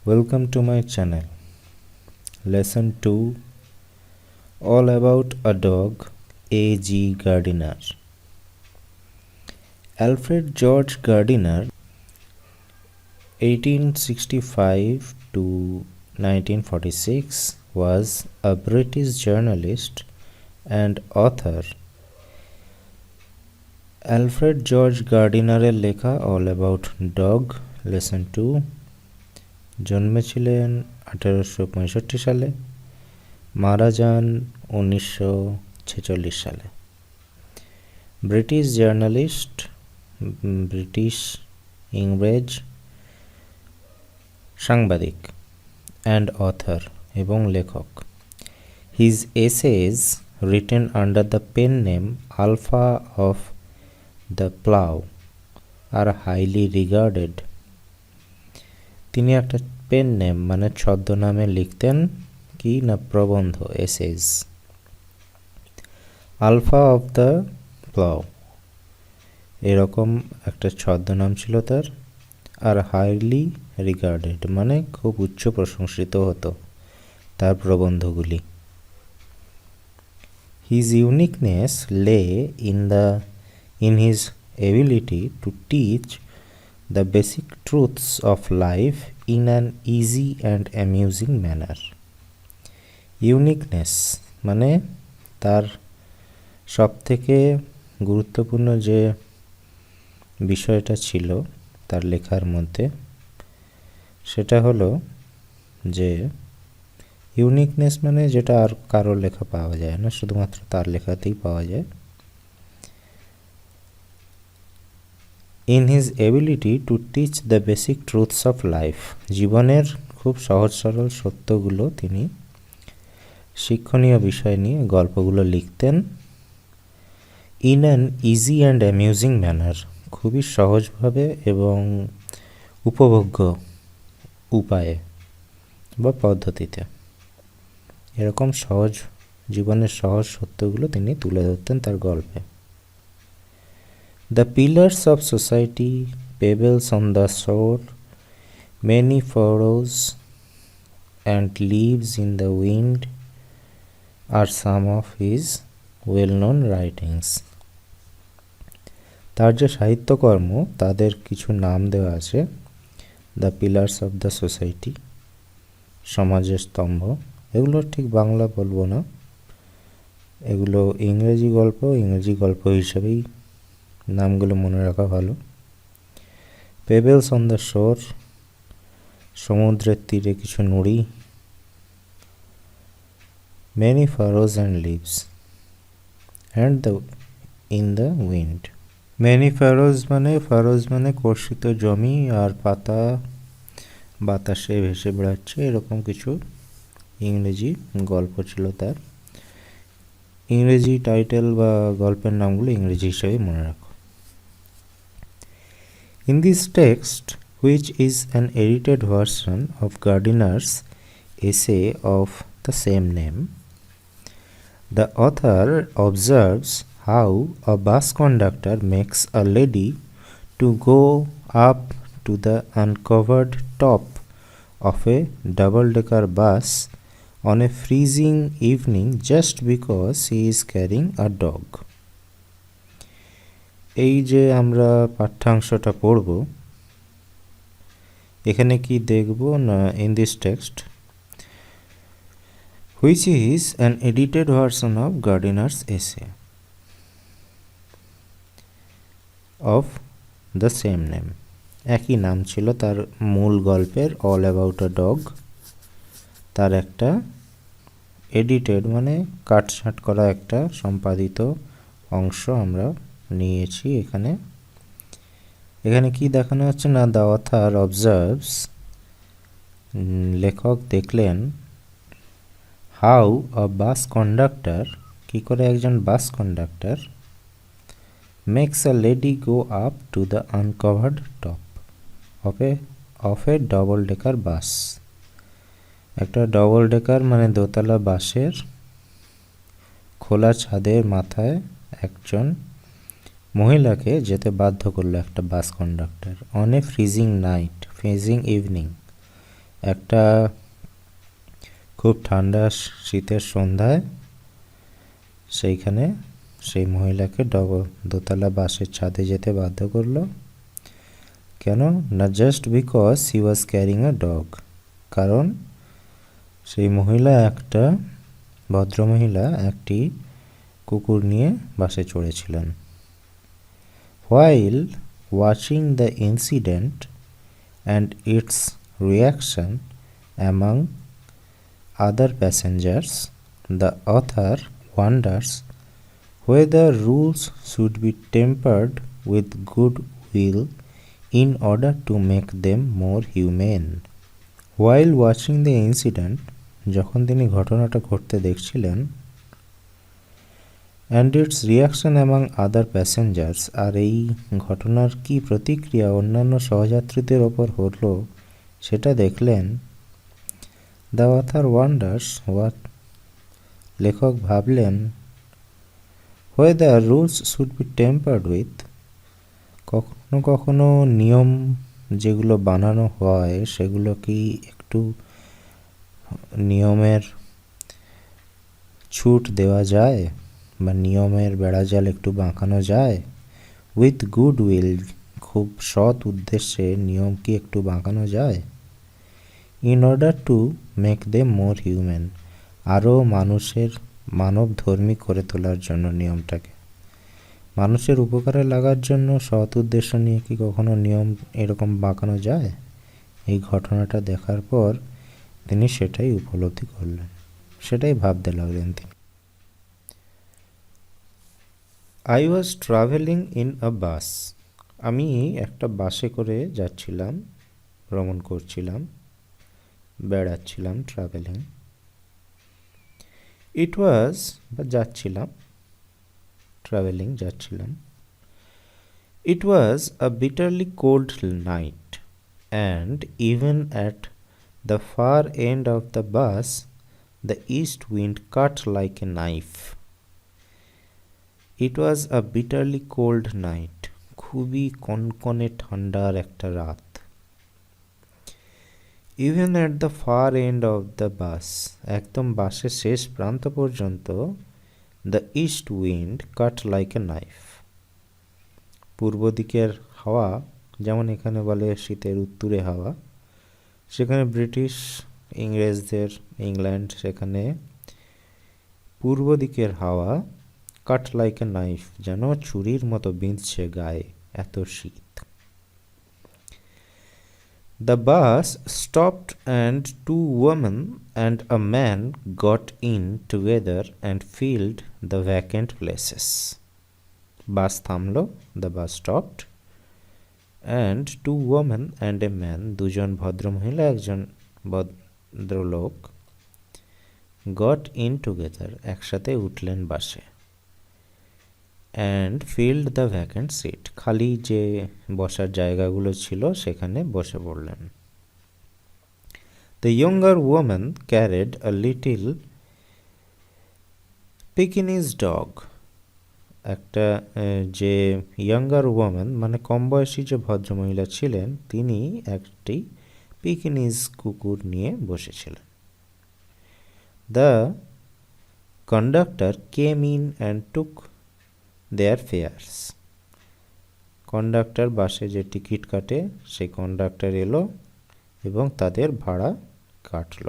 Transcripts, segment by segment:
Welcome to my channel. Lesson 2, all about a dog, A.G. Gardiner. Alfred George Gardiner, 1865 to 1946, was a British journalist and author. Alfred George গার্ডিনারের লেখা all about dog lesson 2 জন্মেছিলেন 1865 সালে, মারা যান 1946 সালে। British journalist, British ইংরেজ সাংবাদিক and author এবং লেখক। His essays written under the pen name Alpha of the Plough are highly regarded. তিনি একটা পেন নেম মানে ছদ্মনামে লিখতেন কি না প্রবন্ধ, essays. Alpha of the Plough এরকম একটা ছদ্মনাম ছিল তার, আর হাইলি রিগার্ডেড মানে খুব উচ্চ প্রশংসিত হতো তার প্রবন্ধগুলি। হিজ ইউনিকনেস লে in his ability to teach the basic truths of life in an easy and amusing manner. Uniqueness মানে তার সবথেকে গুরুত্বপূর্ণ যে বিষয়টা ছিল তার লেখার মধ্যে, সেটা হলো যে ইউনিকনেস মানে যেটা আর কারোর লেখা পাওয়া যায় না, শুধুমাত্র তার লেখাতেই পাওয়া যায়। In his ability to teach the basic truths of life, জীবনের খুব সহজ সরল সত্যগুলো তিনি শিক্ষণীয় বিষয় নিয়ে গল্পগুলো লিখতেন। In an easy and amusing manner, খুবই সহজভাবে এবং উপভোগ্য উপায়ে বা পদ্ধতিতে। এরকম সহজ জীবনের সহজ সত্যগুলো তিনি তুলে ধরতেন তার গল্পে। The pillars of society, pebbles on the shore, many furrows and leaves in the wind are some of his well-known writings. তার যে সাহিত্যকর্ম তাদের কিছু নাম দেওয়া আছে। The pillars of the society, সমাজের স্তম্ভ। এগুলো ঠিক বাংলা বলবো না, এগুলো ইংরেজি গল্প হিসেবেই নামগুলো মনে রাখা ভালো। পেবেলস অন দ্য শোর, সমুদ্রের তীরে কিছু নুড়ি। Many furrows and leaves and the in the wind. Many furrows মানে কর্ষিত জমি আর পাতা বাতাসে ভেসে বেড়াচ্ছে, এরকম কিছু ইংরেজি গল্প ছিল তার। ইংরেজি টাইটেল বা গল্পের নামগুলো ইংরেজি হিসেবে মনে রাখো। In this text, which is an edited version of Gardiner's essay of the same name, the author observes how a bus conductor makes a lady to go up to the uncovered top of a double-decker bus on a freezing evening just because he is carrying a dog. এই যে আমরা পাঠ্যাংশটা পড়ব, এখানে কি দেখব না, in this text which is an edited version of Gardiner's essay of the same name. একই নাম ছিল তার মূল গল্পের অল অ্যাবাউট আ ডগ, তার একটা এডিটেড মানে কাটছাঁট করা একটা সম্পাদিত অংশ আমরা নিয়েছি। এখানে কি দেখানো হচ্ছে না, দ্য অথার অবজার্ভস, লেখক দেখলেন, হাউ আ বাস কন্ডাক্টর, কি করে একজন bus conductor, makes a lady go up to the uncovered top of a double decker bus. একটা ডবল ডেকার মানে দোতলা বাসের খোলা ছাদের মাথায় একজন মহিলাকে যেতে বাধ্য করলো একটা বাস conductor. On a freezing night, freezing evening, একটা খুব ঠান্ডা শীতের সন্ধ্যায় সেইখানে সেই মহিলাকে দোতলা বাসের ছাদে যেতে বাধ্য করলো। কেন না? Just because he was carrying a dog. কারণ সেই ভদ্রমহিলা একটি কুকুর নিয়ে বাসে চড়েছিলেন। While watching the incident and its reaction among other passengers, the author wonders whether rules should be tempered with goodwill in order to make them more humane. While watching the incident, যখন তিনি ঘটনাটা ঘটতে দেখছিলেন, and its reaction among other passengers, আর এই ঘটনার কি প্রতিক্রিয়া অন্যান্য সহযাত্রীদের ওপর হলো সেটা দেখলেন। দ্য অথার ওয়ান্ডার্স, লেখক ভাবলেন, whether rules should be tempered with, কখনো কখনো নিয়ম যেগুলো বানানো হয় সেগুলো কি একটু নিয়মের ছুট দেওয়া যায় বা নিয়মের বেড়াজাল একটু বাঁকানো যায়। উইথ গুড উইল, খুব সৎ উদ্দেশ্যে নিয়ম কি একটু বাঁকানো যায়। In order to make them more human, আরও মানবধর্মী করে তোলার জন্য নিয়মটাকে। মানুষের উপকারে লাগার জন্য সৎ উদ্দেশ্য নিয়ে কি কখনো নিয়ম এরকম বাঁকানো যায়? এই ঘটনাটা দেখার পর তিনি সেটাই উপলব্ধি করলেন, সেটাই ভাবতে লাগলেন তিনি। I was traveling in a bus. আমি একটা বাসে করে যাচ্ছিলাম, ভ্রমণ করছিলাম, বেড়াচ্ছিলাম, ট্রাভেলিং। It was, বা যাচ্ছিলাম, ট্রাভেলিং, যাচ্ছিলাম। It was a bitterly cold night, and even at the far end of the bus, the east wind cut like a knife. It was a bitterly cold night. খুবই কনকনে ঠান্ডার একটা রাত। Even at the far end of the bus, একদম বাসের শেষ প্রান্ত পর্যন্ত, the east wind cut like a knife. পূর্ব দিকের হাওয়া, যেমন এখানে বলে শীতের উত্তুরে হাওয়া, সেখানে ব্রিটিশ ইংরেজদের ইংল্যান্ড, সেখানে পূর্ব দিকের হাওয়া কাট লাইক এ নাইফ, যেন ছুরির মতো বিঁধছে গায়ে, এত শীত। The bus stopped and two women and a man got in together and filled the vacant places. বাস থামলো, the bus stopped, and two women and a man, দুজন ভদ্রমহিলা একজন ভদ্রলোক, got in together, একসাথে উঠলেন বাসে, and filled the vacant seat, খালি যে বসার জায়গাগুলো ছিল সেখানে বসে পড়লেন। The younger woman carried a little Pekingese dog. একটা যে ইয়াঙ্গার ওয়ামেন, মানে কম বয়সী যে ভদ্রমহিলা ছিলেন, তিনি একটি পিকিনিজ কুকুর নিয়ে বসেছিলেন। The conductor came in and took their fares. Conductor, বাসে যে টিকিট কাটে সেই কন্ডাক্টর এলো এবং তাদের ভাড়া কাটল।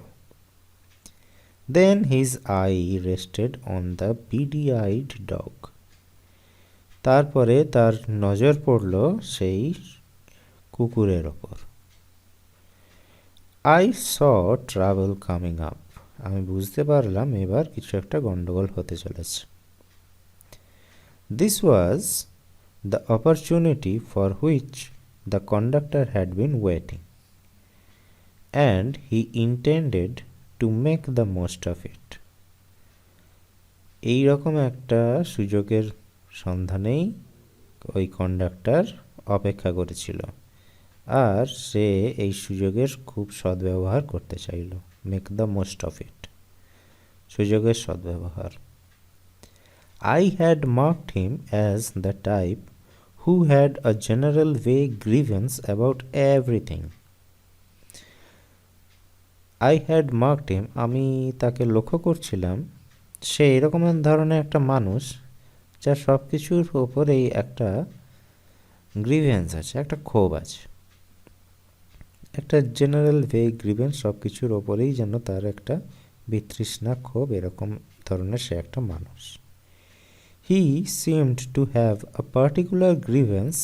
Then his eye rested on the beady eyed dog. তারপরে তার নজর পড়ল সেই কুকুরের ওপর। I saw trouble coming up. আমি বুঝতে পারলাম এবার কিছু একটা গন্ডগোল হতে চলেছে। This was the opportunity for which the conductor had been waiting, and he intended to make the most of it. এইরকম একটা সুযোগের সন্ধানেই ওই কন্ডাক্টর অপেক্ষা করেছিল, আর সে এই সুযোগের খুব সদ্ব্যবহার করতে চাইল। মেক দ্য মোস্ট অফ ইট, সুযোগের সদ্ব্যবহার। I had marked him as the type who had a general vague grievance about everything. I had marked him, আমি তাকে লক্ষ্য করছিলাম। সে এরকম ধরনের একটা মানুষ যার সব কিছুর ওপরেই একটা গ্রিভেন্স আছে, একটা ক্ষোভ আছে, একটা জেনারেল ভেগ গ্রিভেন্স, সব কিছুর ওপরেই যেন তার একটা বিতৃষ্ণা, ক্ষোভ, এরকম ধরনের সে একটা মানুষ। He seemed to have a particular grievance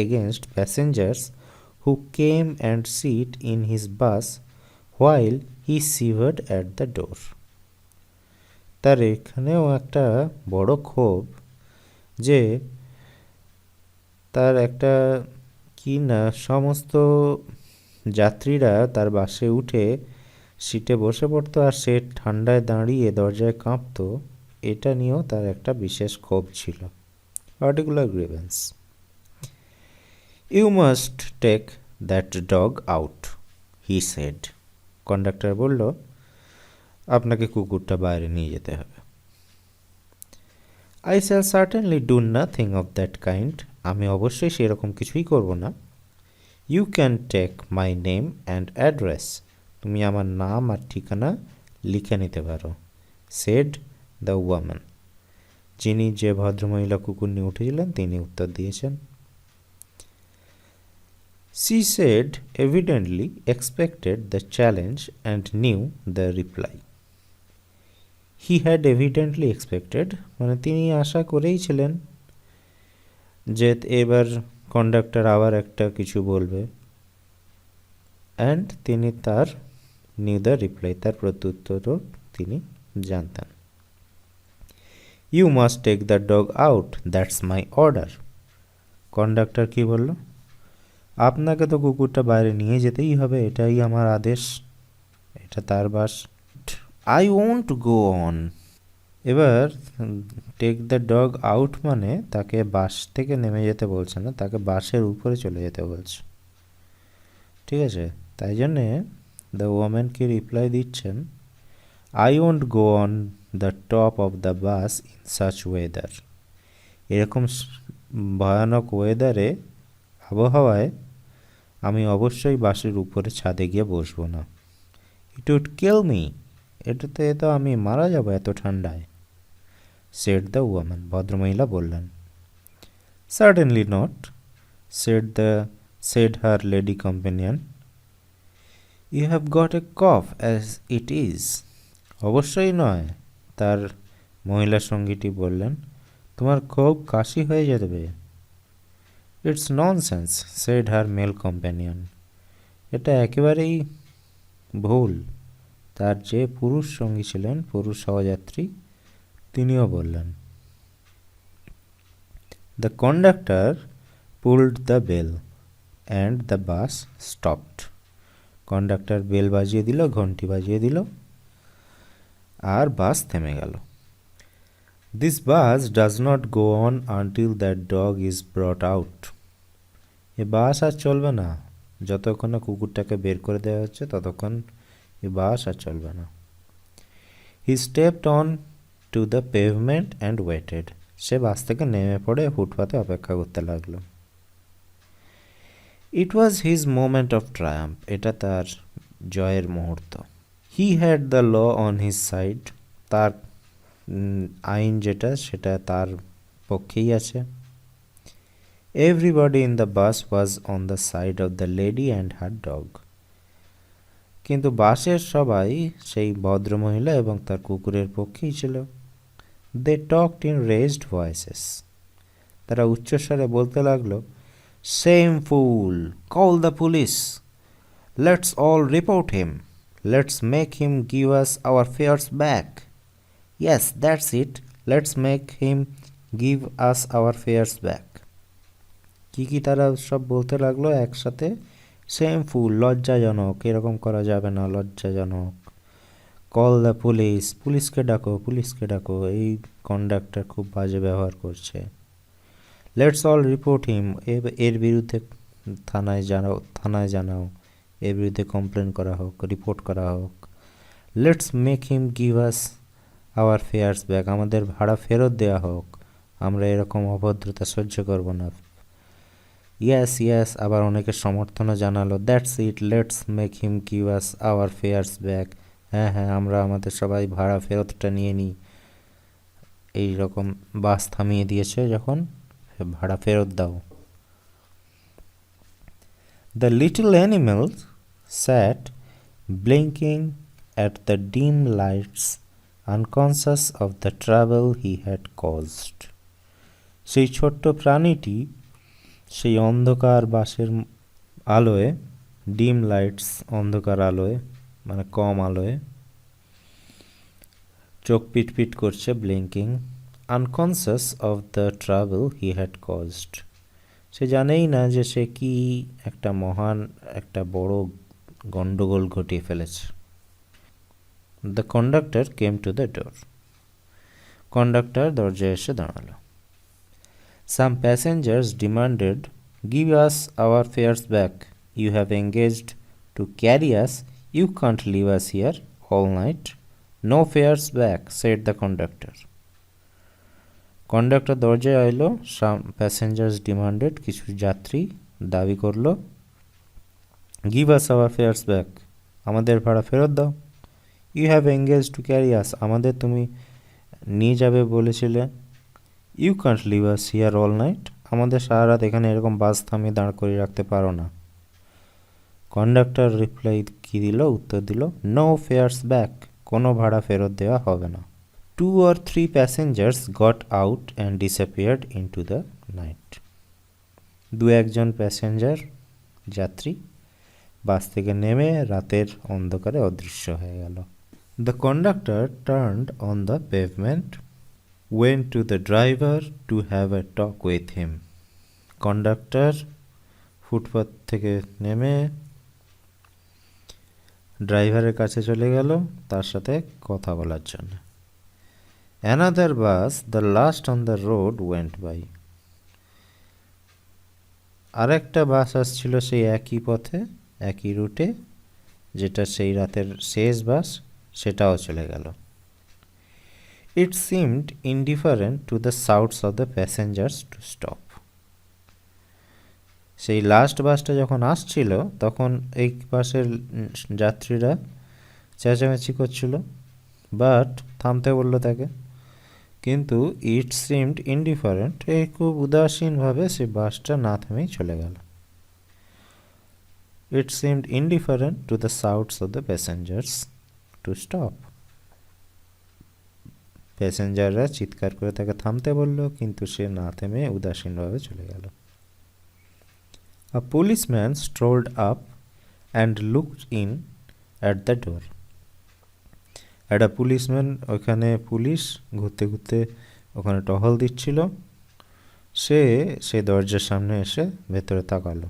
against passengers who came and sit in his bus while he shivered at the door. তার এখানেও একটা বড় ক্ষোভ যে তার একটা কি না, সমস্ত যাত্রীরা তার বাসে উঠে সিটে বসে পড়তো আর সে ঠান্ডায় দাঁড়িয়ে দরজায় কাঁপতো, এটা নিয়েও তার একটা বিশেষ ক্ষোভ ছিল, particular grievance. You must take that dog out, he said. Conductor বলল, আপনাকে কুকুরটা বাইরে নিয়ে যেতে হবে। I shall certainly do nothing of that kind, আমি অবশ্যই সেরকম কিছুই করব না। You can take my name and address, তুমি আমার নাম আর ঠিকানা লিখে নিতে পারো, সেড দ্য ওয়াম্যান। যিনি, যে ভদ্রমহিলা কুকুর নিয়ে উঠেছিলেন, তিনি উত্তর দিয়েছেন। She said, evidently expected the challenge and knew the reply. He had evidently expected, মানে তিনি আশা করেই ছিলেন যে এবার কন্ডাক্টর আবার একটা কিছু বলবে, অ্যান্ড তিনি তার নিউ দ্য রিপ্লাই, তার প্রত্যুত্তরও তিনি জানতেন। You must take the dog out, that's my order. Conductor কি বলল? আপনাকে তো কুকুরটা বাইরে নিয়ে যেতেই হবে, এটাই আমার আদেশ, এটা তার bus. I won't go on. এবার টেক দ্য ডগ আউট মানে তাকে বাস থেকে নেমে যেতে বলছে না, তাকে বাসের উপরে চলে যেতে বলছে, ঠিক আছে? তাই জন্যে দ্য ওম্যান কি রিপ্লাই দিচ্ছেন, I won't go on the top of the bus in such weather. এরকম ভয়ানক ওয়েদারে, আবহাওয়ায় আমি অবশ্যই বাসের উপরে ছাদে গিয়ে বসবো না। ইট উড কিল মি, এটাতে তো আমি মারা যাবো এত ঠান্ডায়, সেড দ্য ওয়াম্যান, ভদ্রমহিলা বললেন। Certainly not, said her lady companion. You have got a cough as it is. অবশ্যই নয়, তার মহিলা সঙ্গীটি বললেন, তোমার খুব কাশি হয়ে যাবে। It's nonsense, said her male companion. এটা একেবারেই ভুল, তার যে পুরুষ সঙ্গী ছিলেন, পুরুষ সহযাত্রী, তিনিও বললেন। The conductor pulled the bell and the bus stopped. Conductor bell বাজিয়ে দিল, ঘন্টি বাজিয়ে দিল, আর বাস থেমে গেল। This bus does not go on until that dog is brought out. এ বাস আর চলবে না, যতক্ষণ না কুকুরটাকে বের করে দেওয়া হচ্ছে ততক্ষণ এ বাস আর চলবে না। He stepped on to the pavement and waited. সে বাস থেকে নেমে পড়ে ফুটপাতে অপেক্ষা করতে লাগলো। It was his moment of triumph, এটা তার জয়ের মুহূর্ত। He had the law on his side, তার আইন যেটা সেটা তার পক্ষেই আছে। Everybody in the bus was on the side of the lady and her dog. কিন্তু বাসের সবাই সেই ভদ্রমহিলা এবং তার কুকুরের পক্ষেই ছিল। দে টকড ইন রেজড ভয়েসেস, তারা উচ্চস্বরে বলতে লাগলো, same full, call the police, let's all report him, let's make him give us our fares back. Yes, that's it, let's make him give us our fares back. কি তারা সব বলতে লাগলো একসাথে, সেম ফুল, লজ্জাজনক, এরকম করা যাবে না, লজ্জাজনক। কল দ্য পুলিশ, পুলিশকে ডাকো, পুলিশকে ডাকো, এই কন্ডাক্টর খুব বাজে ব্যবহার করছে। লেটস অল রিপোর্ট হিম, এর বিরুদ্ধে থানায় জানাও, এর বিরুদ্ধে কমপ্লেন করা হোক, রিপোর্ট করা হোক। Let's make him give us our fares back, আমাদের ভাড়া ফেরত দেওয়া হোক, আমরা এরকম অভদ্রতা সহ্য করব না। ইয়েস আবার অনেকে সমর্থনও জানালো, that's it, let's make him give us our fares back. হ্যাঁ আমরা আমাদের সবাই ভাড়া ফেরতটা নিয়ে নিই। এই রকম বাস থামিয়ে দিয়েছে যখন, ভাড়া ফেরত দাও। The little animal sat blinking at the dim lights, unconscious of the trouble he had caused. সেই ছোট্ট প্রাণীটি সেই অন্ধকার বাসের আলোয়, ডিম লাইটস অন্ধকার আলোয় মানে কম আলোয়, চোখ পিটপিট করছে, blinking, unconscious of the trouble he had caused. সে জানেই না যে সে কি একটা মহান একটা বড় গণ্ডগোল ঘটিয়ে ফেলেছে। The conductor came to the door. Conductor দরজায় এসে দাঁড়ালো। Some passengers demanded, give us our fares back, you have engaged to carry us, you can't leave us here all night, no fares back, said the conductor. Conductor দরজায় এলো। Some passengers demanded, কিছু যাত্রী দাবি করলো, give us our fares back, আমাদের ভাড়া ফেরত দাও, you have engage to carry us, আমাদের তুমি নিয়ে যাবে বলেছিলে, you can't leave us here all night, আমাদের সারা রাত এখানে এরকম বাস থামিয়ে দাঁড় করিয়ে রাখতে পারো না। কন্ডাক্টর রিপ্লাই কী দিল, উত্তর দিল, নো ফেয়ার্স ব্যাক, কোনো ভাড়া ফেরত দেওয়া হবে না। 2 or 3 passengers got out and disappeared into the night. 2-1 passenger যাত্রী বাস থেকে নেমে রাতের অন্ধকারে অদৃশ্য হয়ে গেল। The conductor turned on the pavement, went to the driver to have a talk with him. Conductor footpath থেকে নেমে ড্রাইভারের কাছে চলে গেল তার সাথে কথা বলার জন্য। Another bus, the last on the road, went by. আরেকটা বাস আসছিল সেই একই পথে, একই রুটে, যেটা সেই রাতের শেষ বাস, সেটাও চলে গেল। It seemed indifferent to the shouts of the passengers to stop. সেই লাস্ট বাসটা যখন আসছিল তখন এই বাসের যাত্রীরা চেঁচামেচি করছিল, বাট থামতে বলল তাকে। কিন্তু ইট সিমড ইনডিফারেন্ট, এই খুব উদাসীনভাবে সে বাসটা না থেমেই চলে গেল। It seemed indifferent to the shouts of the passengers to stop. প্যাসেঞ্জাররা চিৎকার করে তাকে থামতে বলল, কিন্তু সে না থেমে উদাসীনভাবে চলে গেল। A policeman strolled up and looked in at the door. একটা পুলিশম্যান, ওখানে পুলিশ ঘুরতে ঘুরতে ওখানে টহল দিচ্ছিল, সে দরজার সামনে এসে ভেতরে তাকালো।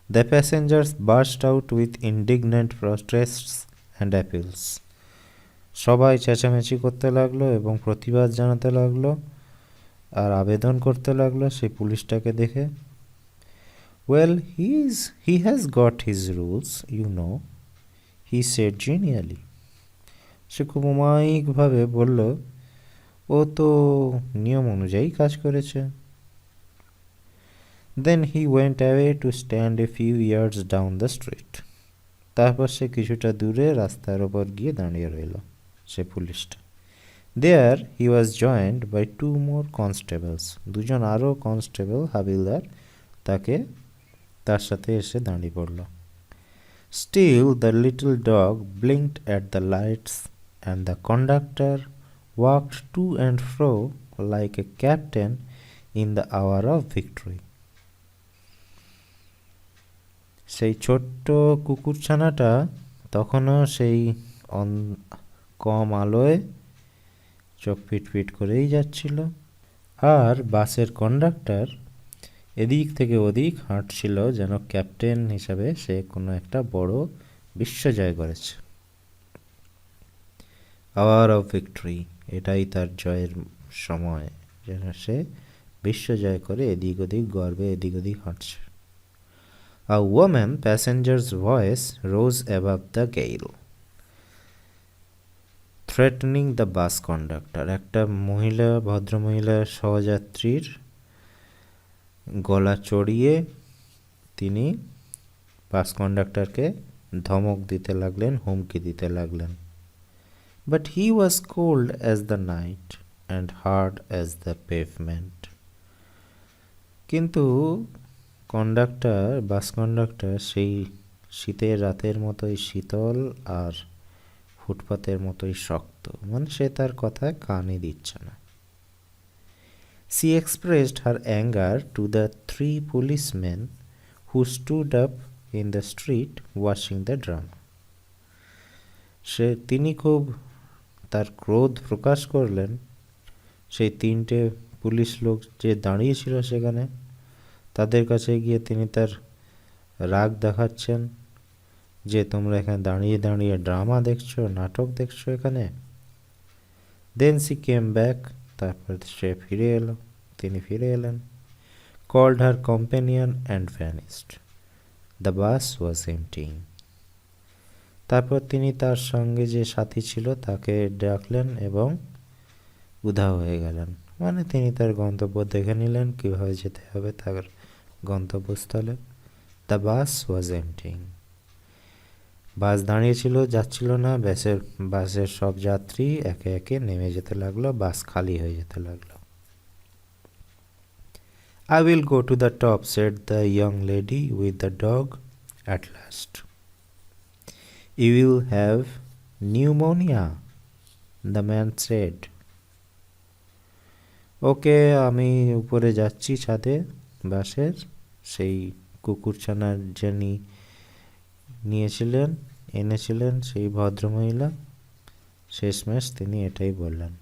The passengers burst out with indignant protests and appeals. সবাই চেঁচামেচি করতে লাগলো এবং প্রতিবাদ জানাতে লাগলো আর আবেদন করতে লাগলো সেই পুলিশটাকে দেখে। Well, he has got his rules, you know, he said genially. সে খুব অমায়িকভাবে বলল, ও তো নিয়ম অনুযায়ী কাজ করেছে। Then he went away to stand a few yards down the street. তারপর সে কিছুটা দূরে রাস্তার ওপর গিয়ে দাঁড়িয়ে রইল সে পুলিশটা। There he was joined by 2 more constables. দুজন আরও কনস্টেবল হাবিলদার তার সাথে এসে দাঁড়িয়ে পড়ল। Still the little dog blinked at the lights, and the conductor walked to and fro like a captain in the hour of victory. সেই ছোট্ট কুকুরছানাটা তখনও সেই কম আলোয় চোখ পিটপিট করেই যাচ্ছিল, আর বাসের কন্ডাক্টর এদিক থেকে ওদিক হাঁটছিল যেন ক্যাপ্টেন হিসাবে সে কোনো একটা বড় বিশ্ব জয় করেছে। আওয়ার অফ ভিক্টরি, এটাই তার জয়ের সময়, যেন সে বিশ্ব জয় করে এদিক ওদিক গর্বে এদিক ওদিক হাঁটছে। A woman passenger's voice rose above the gale, threatening the bus conductor. একটা ভদ্রমহিলা সহযাত্রীর গলা চড়িয়ে তিনি বাস কন্ডাক্টরকে ধমক দিতে লাগলেন, হুমকি দিতে লাগলেন। But he was cold as the night and hard as the pavement. কিন্তু বাস কন্ডাক্টর সেই শীতের রাতের মতোই শীতল আর ফুটপাতের মতোই শক্ত, মানে সে তার কথায় কানই দিচ্ছে না। She expressed her anger to the 3 policemen who stood up in the street watching the drama. তিনি খুব তার ক্রোধ প্রকাশ করলেন সেই 3টে পুলিশ লোক যে দাঁড়িয়েছিল সেখানে, তাদের কাছে গিয়ে তিনি তার রাগ দেখাচ্ছেন যে তোমরা এখানে দাঁড়িয়ে দাঁড়িয়ে ড্রামা দেখছো, নাটক দেখছো এখানে। Then she came back, তারপর তিনি ফিরে এলেন, called her companion and vanished. The bus was emptying. তারপর তিনি তার সঙ্গে যে সাথী ছিল তাকে ডাকলেন এবং উধাও হয়ে গেলেন, মানে তিনি তার গন্তব্য দেখে নিলেন, কীভাবে যেতে হবে তার গন্তব্যস্থলে। দ্য বাস ওয়াজ এমপ্টিং. বাস দাঁড়িয়েছিল, যাচ্ছিল না। বাসের সব যাত্রী একে একে নেমে যেতে লাগলো, বাস খালি হয়ে যেতে লাগলো। I will go to the top, said the young lady with the dog at last. You will have pneumonia, the man said. ওকে, আমি উপরে যাচ্ছি ছাদে বাসের। সেই কুকুরছানার যিনি এনেছিলেন সেই ভদ্রমহিলা শেষমেশ তিনি এটাই বললেন,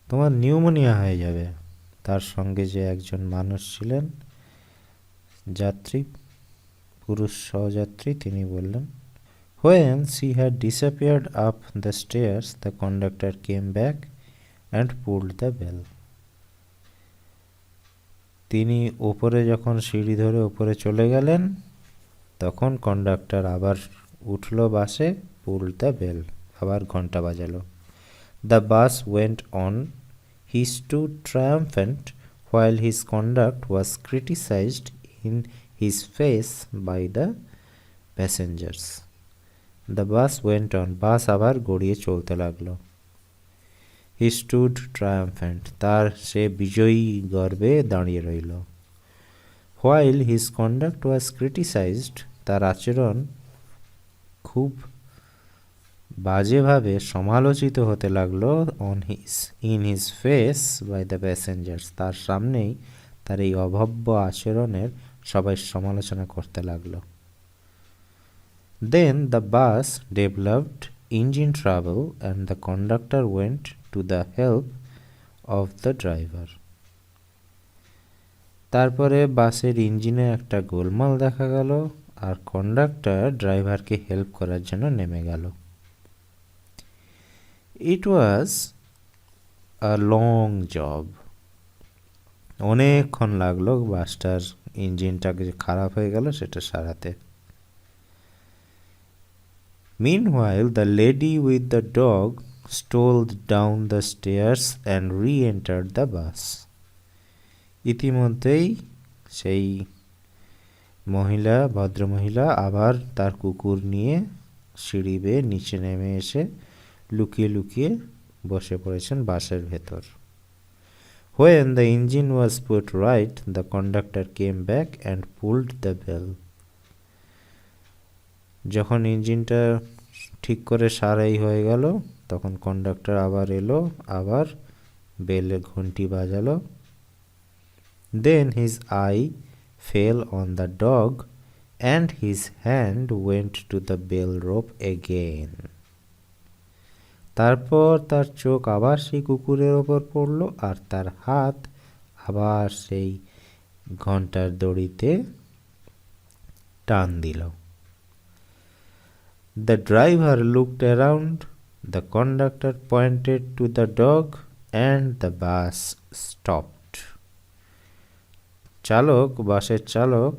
তোমার নিউমোনিয়া হয়ে যাবে। তার সঙ্গে যে একজন মানুষ ছিলেন, যাত্রী, পুরুষ সহযাত্রী, তিনি বললেন। When she had disappeared up the stairs, the conductor came back and pulled the bell. তিনি ওপরে যখন সিঁড়ি ধরে ওপরে চলে গেলেন, তখন কন্ডাক্টর আবার উঠল বাসে, pulled the bell, আবার ঘন্টা বাজালো। The bus went on. He stood triumphant while his conduct was criticized in his face by the passengers. The bus went on. বাস আবার গড়িয়ে চলতে লাগলো। He stood triumphant. তার সে বিজয়ী গর্বে দাঁড়িয়ে রইল। While his conduct was criticized, তার আচরণ খুব বাজেভাবে সমালোচিত হতে লাগলো in his face by the passengers. তার সামনেই তার এই অভব্য আচরণের সবাই সমালোচনা করতে লাগলো। Then the bus developed engine trouble and the conductor went to the help of the driver. তারপরে বাসের ইঞ্জিনে একটা গোলমাল দেখা গেল আর কন্ডাক্টর ড্রাইভারকে হেল্প করার জন্য নেমে গেল। It was a long job. অনেকক্ষণ লাগলো বাসটার ইঞ্জিনটা যে খারাপ হয়ে গেল সেটা সারাতে। Meanwhile, the lady with the dog stole down the stairs and re-entered the bus. ইতিমধ্যেই সেই ভদ্রমহিলা আবার তার কুকুর নিয়ে সিঁড়ি বেয়ে নিচে নেমে এসে লুকিয়ে লুকিয়ে বসে পড়েছেন বাসের ভেতর। When the engine was put right, the conductor came back and pulled the bell. যখন ইঞ্জিনটা ঠিক করে সারাই হয়ে গেল, তখন কন্ডাক্টর আবার এলো, আবার বেলের ঘন্টি বাজালো। Then his eye fell on the dog and his hand went to the bell rope again. তারপর তার চোখ আবার সেই কুকুরের ওপর পড়ল আর তার হাত আবার সেই ঘন্টার দড়িতে টান দিল। The driver looked around, the conductor pointed to the dog and the bus stopped. বাসের চালক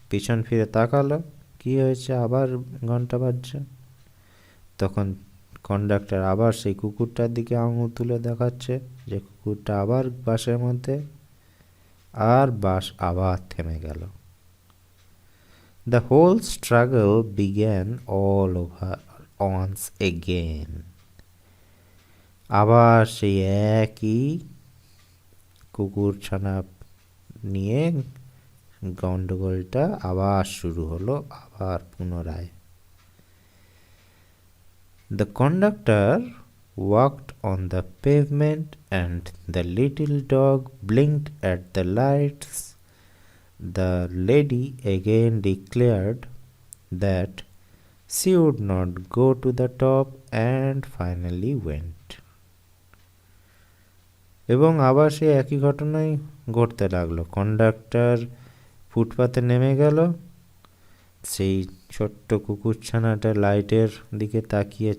পিছন ফিরে তাকালো, কি হয়েছে, আবার ঘন্টা বাজছে। তখন কন্ডাক্টর আবার সেই কুকুরটার দিকে আঙুল তুলে দেখাচ্ছে যে কুকুরটা আবার বাসের মধ্যে, আর বাস আবার থেমে গেল। The whole struggle began all over once again. আবার সেই একই কুকুর ছানা নিয়ে গন্ডগোলটা আবার শুরু হলো, আবার পুনরায়। The conductor walked on the pavement and the little dog blinked at the lights. The lady again declared that she would not go to the top and finally went. এবং আবার সেই একই ঘটনাই ঘটতে লাগলো। কন্ডাক্টর ফুটপাতে নেমে গেল, সেই ছোট্ট কুকুরছানাটা লাইটের দিকে তাকিয়ে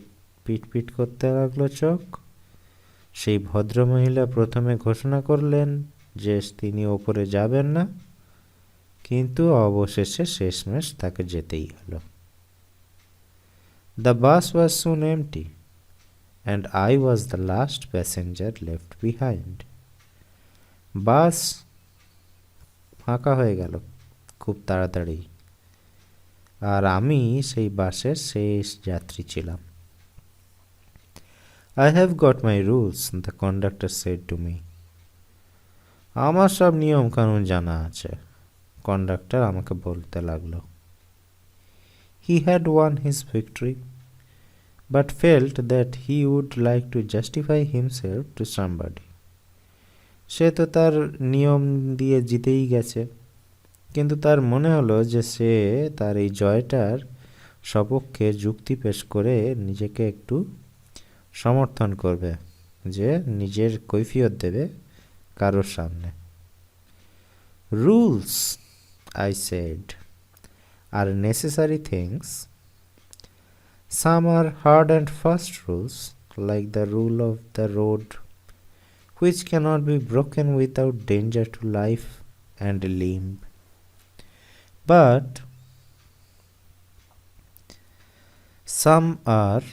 পিটপিট করতে লাগলো চোখ। সেই ভদ্রমহিলা প্রথমে ঘোষণা করলেন যে তিনি ওপরে যাবেন না, কিন্তু অবশেষে শেষমেশ তাকে যেতেই হলো। The bus was soon empty and I was the last passenger left behind. বাস ফাঁকা হয়ে গেল খুব তাড়াতাড়ি, আর আমি সেই বাসের শেষ যাত্রী ছিলাম। I have got my rules, the conductor said to me. আমার সব নিয়ম কানুন জানা আছে, কন্ডাক্টর আমাকে বলতে লাগলো। He had won his victory, but felt that he would like to justify himself to somebody. সে তো তার নিয়ম দিয়ে জিতেই গেছে, কিন্তু তার মনে হলো যে সে তার এই জয়টার সপক্ষে যুক্তি পেশ করে নিজেকে একটু সমর্থন করবে, যে নিজের কৈফিয়ত দেবে কারোর সামনে। Rules, I said, are necessary things. Some are hard and fast rules, like the rule of the road, which cannot be broken without danger to life and limb. But some are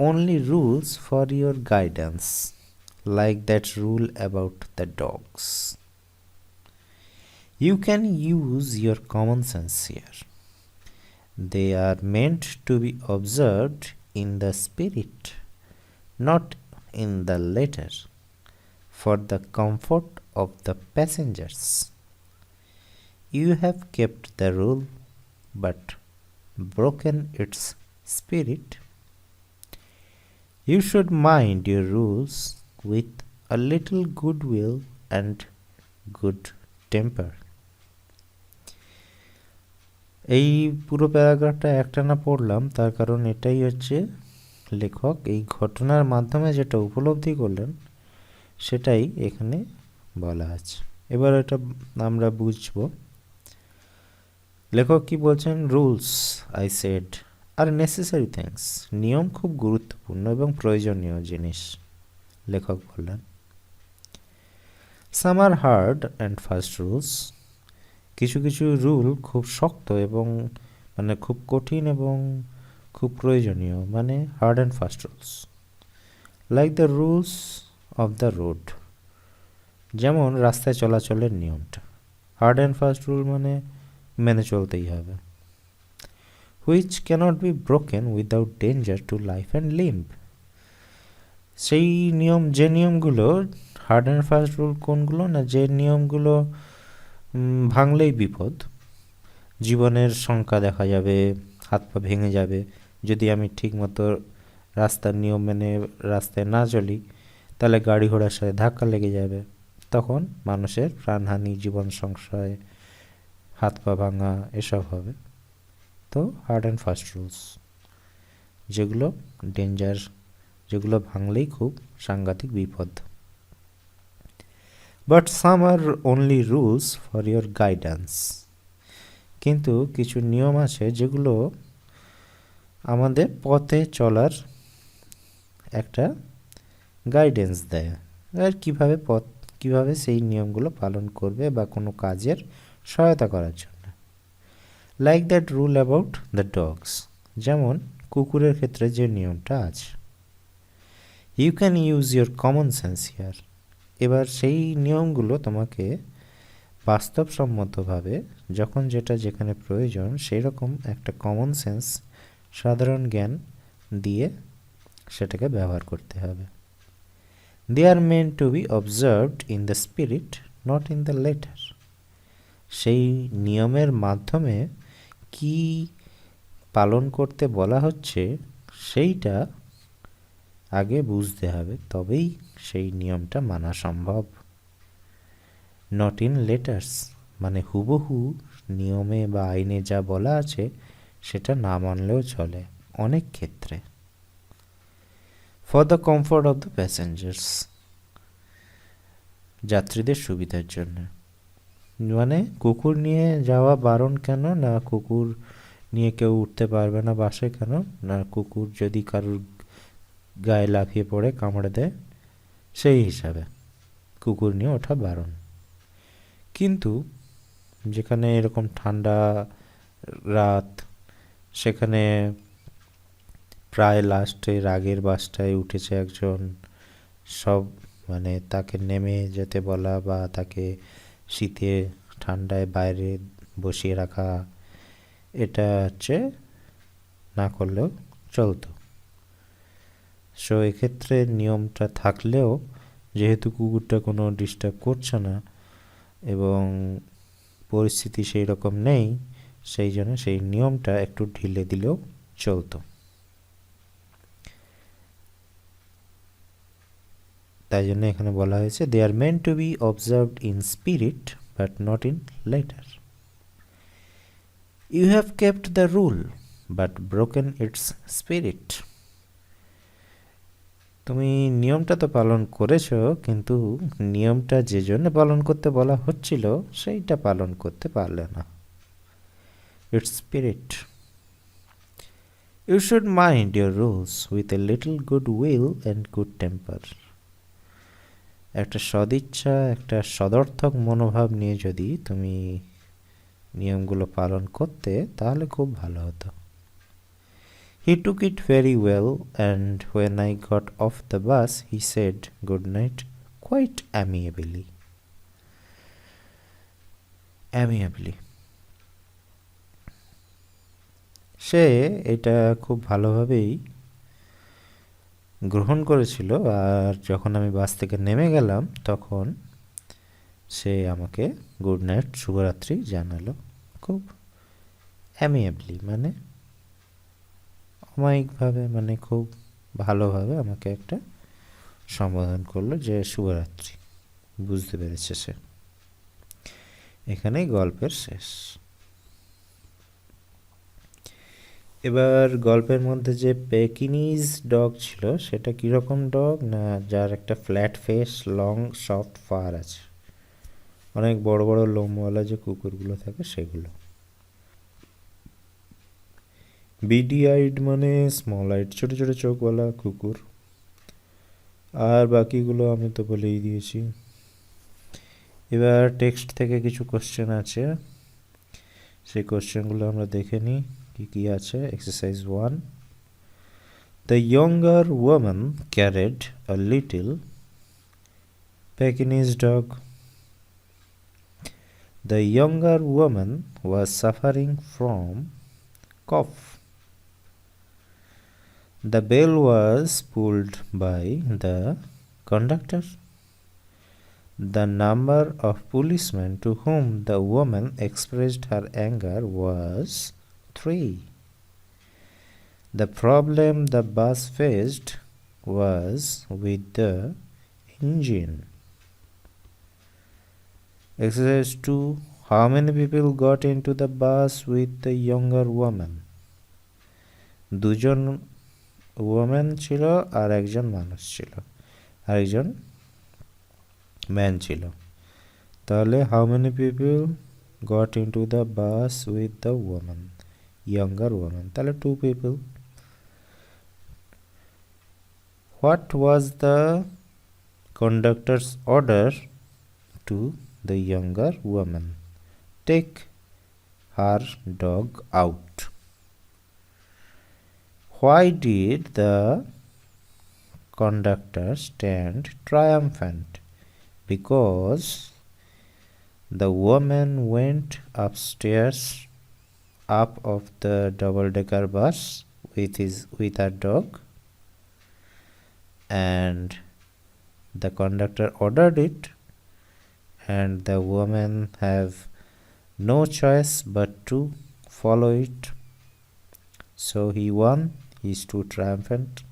only rules for your guidance, like that rule about the dogs. You can use your common sense here. They are meant to be observed in the spirit, not in the letter, for the comfort of the passengers. You have kept the rule, but broken its spirit. You should mind your rules with a little goodwill and good temper. এই পুরো প্যারাগ্রাফটা একটানা পড়লাম, তার কারণ এটাই হচ্ছে লেখক এই ঘটনার মাধ্যমে যেটা উপলব্ধি করলেন সেটাই এখানে বলা আছে। এবার এটা আমরা বুঝব লেখক কি বলছেন। Rules, I said, R necessary things, নিয়ম খুব গুরুত্বপূর্ণ এবং প্রয়োজনীয় জিনিস, লেখক বললেন। সাম আর হার্ড অ্যান্ড ফাস্ট রুলস, কিছু কিছু রুল খুব শক্ত এবং মানে খুব কঠিন এবং খুব প্রয়োজনীয়, মানে hard and fast rules. Like the rules of the road, যেমন রাস্তায় চলাচলের নিয়মটা। হার্ড অ্যান্ড ফাস্ট রুল মানে মেনে চলতেই হবে। Which cannot be broken without danger to life and limb, সেই নিয়ম, যে নিয়মগুলো হার্ড অ্যান্ড ফাস্ট রুল কোনগুলো না, যে নিয়মগুলো ভাঙলেই বিপদ, জীবনের শঙ্কা দেখা যাবে, হাত পা ভেঙে যাবে। যদি আমি ঠিকমতো রাস্তার নিয়ম মেনে রাস্তায় না চলি, তাহলে গাড়ি ঘোড়ার সাথে ধাক্কা লেগে যাবে, তখন মানুষের প্রাণহানি, জীবন সংশয়, হাত পা ভাঙা এসব হবে। তো হার্ড অ্যান্ড ফাস্ট রুলস, যেগুলো ডেঞ্জার, যেগুলো ভাঙলেই খুব সাংঘাতিক বিপদ। But some are only rules for your guidance, কিন্তু কিছু নিয়ম আছে যেগুলো আমাদের পথে চলার একটা গাইডেন্স দেয়, আর কীভাবে সেই নিয়মগুলো পালন করবে বা কোনো কাজের সহায়তা করার জন্য। Like that rule about the dogs, যেমন কুকুরের ক্ষেত্রে যে নিয়মটা আছে। You can use your common sense here, এবার সেই নিয়মগুলো তোমাকে বাস্তবসম্মতভাবে যখন যেটা যেখানে প্রয়োজন সেই রকম একটা কমন সেন্স, সাধারণ জ্ঞান দিয়ে সেটাকে ব্যবহার করতে হবে। They are meant to be observed in the spirit, not in the letter. সেই নিয়মের মাধ্যমে কি পালন করতে বলা হচ্ছে সেইটা আগে বুঝতে হবে, তবেই সেই নিয়মটা মানা সম্ভব। নট ইন লেটার্স মানে হুবহু নিয়মে বা আইনে যা বলা আছে সেটা না মানলেও চলে অনেক ক্ষেত্রে। For the comfort of the passengers, যাত্রীদের সুবিধার জন্য। মানে কুকুর নিয়ে যাওয়া বারণ কেন না, কুকুর নিয়ে কেউ উঠতে পারবে না বাসে কেন না, কুকুর যদি কারুর গায়ে লাফিয়ে পড়ে কামড়ে দেয় সেই হিসাবে কুকুর নিয়ে ওঠা বারণ। কিন্তু যেখানে এরকম ঠান্ডা রাত, সেখানে প্রায় লাস্টের আগের বাসটায় উঠেছে একজন, সব মানে তাকে নেমে যেতে বলা বা তাকে শীতে ঠান্ডায় বাইরে বসিয়ে রাখা, এটা হচ্ছে না করলেও চলতো। সো এক্ষেত্রে নিয়মটা থাকলেও যেহেতু কুকুরটা কোনো ডিস্টার্ব করছে না এবং পরিস্থিতি সেই রকম নেই, সেই জন্য সেই নিয়মটা একটু ঢিলে দিলেও চলতো। তাই জন্য এখানে বলা হয়েছে they are meant to be observed in spirit but not in letter. You have kept the rule but broken its spirit. তুমি নিয়মটা তো পালন করেছো, কিন্তু নিয়মটা যে জন্য পালন করতে বলা হচ্ছিল সেইটা পালন করতে পারলে না, its spirit. You should mind your rules with a little good will and good temper. একটা সদিচ্ছা, একটা সদর্থক মনোভাব নিয়ে যদি তুমি নিয়মগুলো পালন করতে তাহলে খুব ভালো হতো। He took it very well, and when I got off the bus, he said good night quite amiably. সে এটা খুব ভালোভাবেই গ্রহণ করেছিল, আর যখন আমি বাস থেকে নেমে গেলাম তখন সে আমাকে গুড নাইট, শুভরাত্রি জানালো খুব অ্যামিয়েবলি, মানে অমায়িকভাবে, মানে খুব ভালোভাবে আমাকে একটা সম্বোধন করলো যে শুভরাত্রি। বুঝতে পেরেছে সে। এখানেই গল্পের শেষ। এবার গল্পের মধ্যে যে পেকিনিজ ডগ ছিল সেটা কীরকম ডগ না, যার একটা flat face, long soft fur আছে, অনেক বড় বড় লোমওয়ালা যে কুকুরগুলো থাকে সেগুলো। বিডি আইড মানে স্মল আইড, ছোটো ছোটো চোখওয়ালা কুকুর। আর বাকিগুলো আমি তো বলেই দিয়েছি। এবার টেক্সট থেকে কিছু কোশ্চেন আছে, সেই কোশ্চেনগুলো আমরা দেখে নিই কি কি আছে। Exercise 1, the younger woman carried a little Pekingese dog. The younger woman was suffering from cough. The bell was pulled by the conductor. The number of policemen to whom the woman expressed her anger was 3. The problem the bus faced was with the engine. Exercise 2, how many people got into the bus with the younger woman? দুজন woman ছিল আর একজন মানুষ ছিল, আরেকজন man ছিল। তাহলে how many people goat into the bus with the woman, younger woman, তাহলে 2 people. What was the conductor's order to the younger woman? Take her dog out. Why did the conductor stand triumphant? Because The woman went upstairs, up of the double-decker bus with her dog, and the conductor ordered it, and the woman have no choice but to follow it. So he won. He stood triumphant.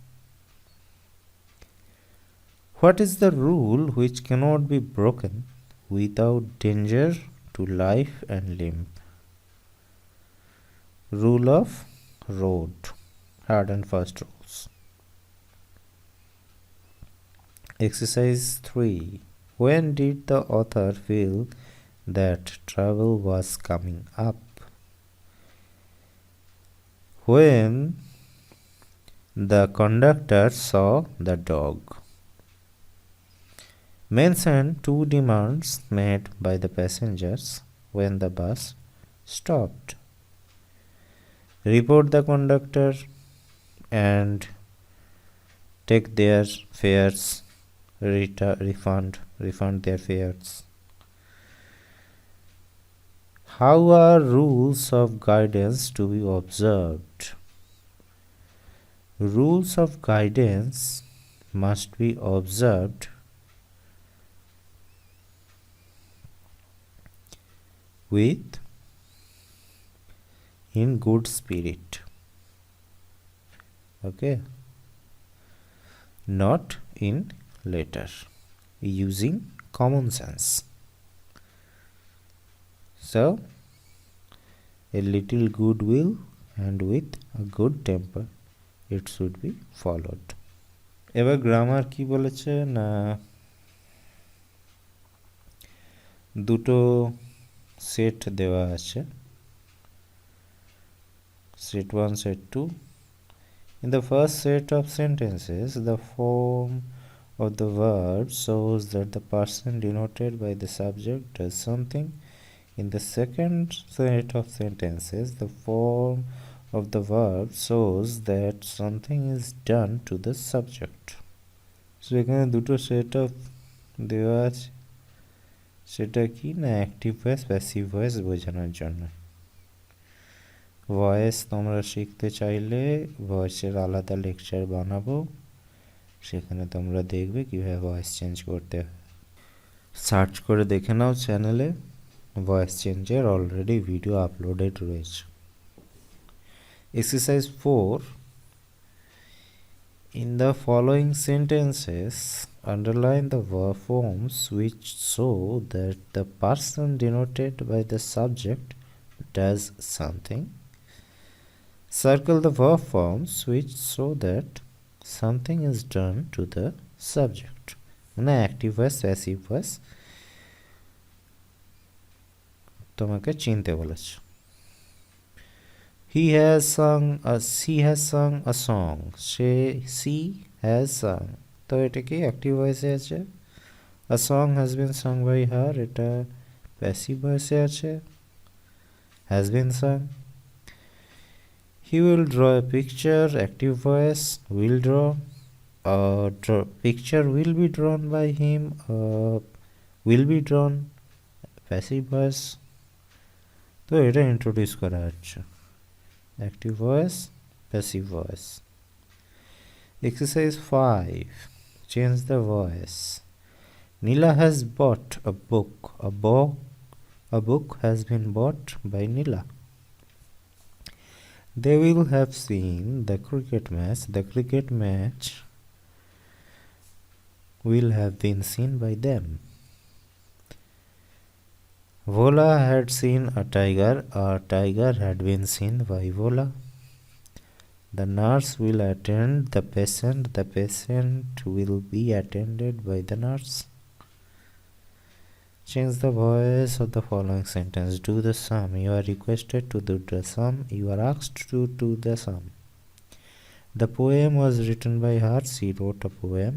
What is the rule which cannot be broken without danger to life and limb? Rule of road. Hard and fast rules. Exercise 3. When did the author feel that trouble was coming up? When the conductor saw the dog. Mention 2 demands made by the passengers when the bus stopped. Report the conductor and take their fares, refund their fares. How are rules of guidance to be observed? Rules of guidance must be observed with in good spirit, okay, not in letter, using common sense. So a little goodwill and with a good temper it should be followed. এবার grammar কি বলেছে না দুটো set দেওয়া আছে, set 1 set 2. In the first set of sentences the form of the verb shows that the person denoted by the subject does something. In the second set of sentences the form of the verb shows that something is done to the subject. So এখানে দুটো set of দেওয়া আছে, সেটা কি না active voice passive voice বোঝানোর জন্য। Voice তোমরা শিখতে চাইলে ভয়েসের আলাদা লেকচার বানাবো, সেখানে তোমরা দেখবে কীভাবে ভয়েস চেঞ্জ করতে হয়। সার্চ করে দেখে নাও চ্যানেলে, ভয়েস চেঞ্জের অলরেডি ভিডিও আপলোডেড রয়েছে। Exercise 4. In the following sentences, underline the verb forms which show that the person denoted by the subject does something. Circle the verb forms which show that something is done to the subject. মানে active voice passive voice তোমাকে চিনতে বলেছে। She has sung a song. She has sung. তো এটা কি active ভয়েসে আছে। A song has been sung by her, এটা passive ভয়েসে আছে, has been sung. He will draw a picture, active voice, will draw. Picture will be drawn by him, will be drawn, passive voice. তো এটা introduce করা হচ্ছে, active voice, passive voice. Exercise 5. Change the voice. Nila has bought a book. A book has been bought by Nila. They will have seen the cricket match. The cricket match will have been seen by them. Vola had seen a tiger. A tiger had been seen by Vola. The nurse will attend the patient. The patient will be attended by the nurse. Change the voice of the following sentence. Do the sum. You are requested to do the sum. You are asked to do the sum. The poem was written by her. She wrote a poem.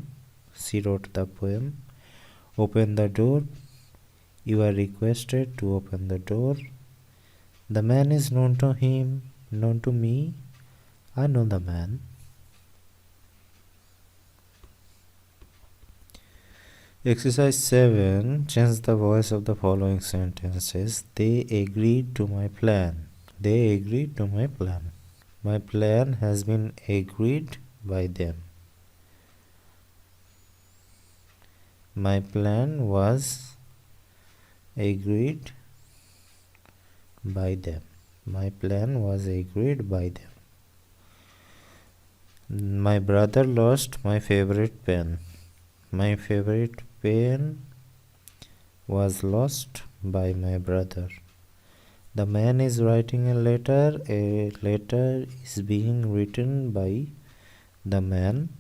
She wrote the poem. Open the door. You are requested to open the door. The man is known to him, known to me. I know the man. Exercise 7. Change the voice of the following sentences. They agreed to my plan. They agreed to my plan. My plan has been agreed by them. My plan was agreed by them. My plan was agreed by them. My brother lost my favorite pen. My favorite pen was lost by my brother. The man is writing a letter. A letter is being written by the man.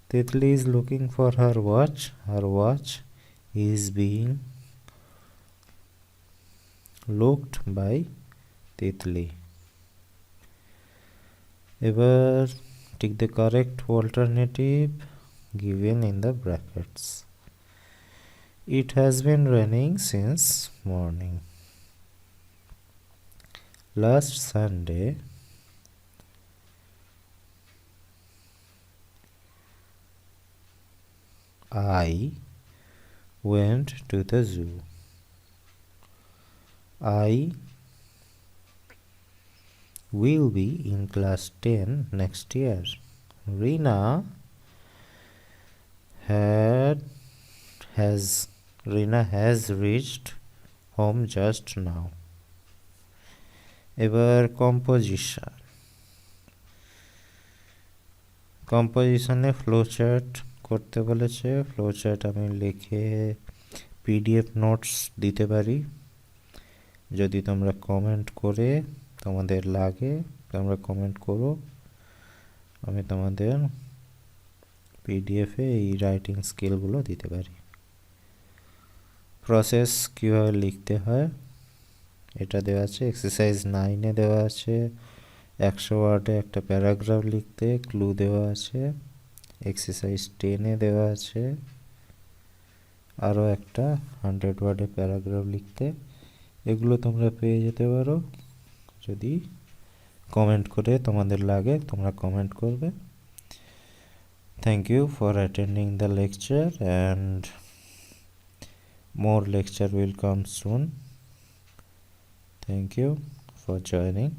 Titli is looking for her watch. Her watch is being looked by Titli. Ever take the correct alternative given in the brackets. It has been raining since morning. Last Sunday, I went to the zoo. I will be in class 10 next year. Rina has reached home just now. এবার কম্পোজিশনে flowchart করতে বলেছে। Flowchart আমি লিখে PDF notes দিতে পারি। যদি তোমরা comment করে তোমাদের লাগে তোমরা কমেন্ট করো, আমি তোমাদের পিডিএফে এই রাইটিং স্কিলগুলো দিতে পারি। প্রসেস কীভাবে লিখতে হয় এটা দেওয়া আছে। এক্সারসাইজ 9-এ দেওয়া আছে 100 ওয়ার্ডে একটা প্যারাগ্রাফ লিখতে, ক্লু দেওয়া আছে। এক্সারসাইজ 10-এ দেওয়া আছে আরও একটা 100 ওয়ার্ডে প্যারাগ্রাফ লিখতে। এগুলো তোমরা পেয়ে যেতে পারো। যদি কমেন্ট করে তোমাদের লাগে তোমরা কমেন্ট করবে। Thank you for attending the lecture, and more lecture will come soon. Thank you for joining.